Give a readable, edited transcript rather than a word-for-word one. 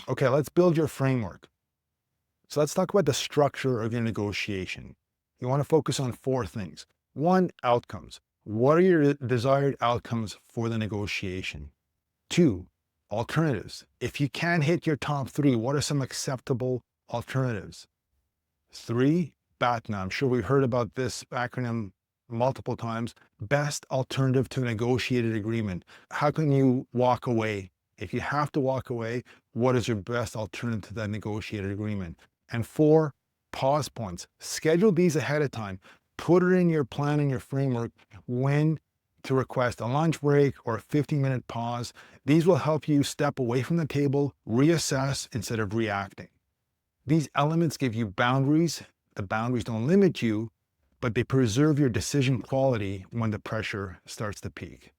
Okay, let's build your framework. So let's talk about the structure of your negotiation. You want to focus on four things. One, outcomes. What are your desired outcomes for the negotiation? Two, alternatives. If you can't hit your top three, what are some acceptable alternatives? Three, BATNA. I'm sure we've heard about this acronym multiple times. Best alternative to a negotiated agreement. How can you walk away? If you have to walk away, what is your best alternative to that negotiated agreement? And four, pause points. Schedule these ahead of time. Put it in your plan, in your framework, when to request a lunch break or a 15-minute pause. These will help you step away from the table, reassess instead of reacting. These elements give you boundaries. The boundaries don't limit you, but they preserve your decision quality when the pressure starts to peak.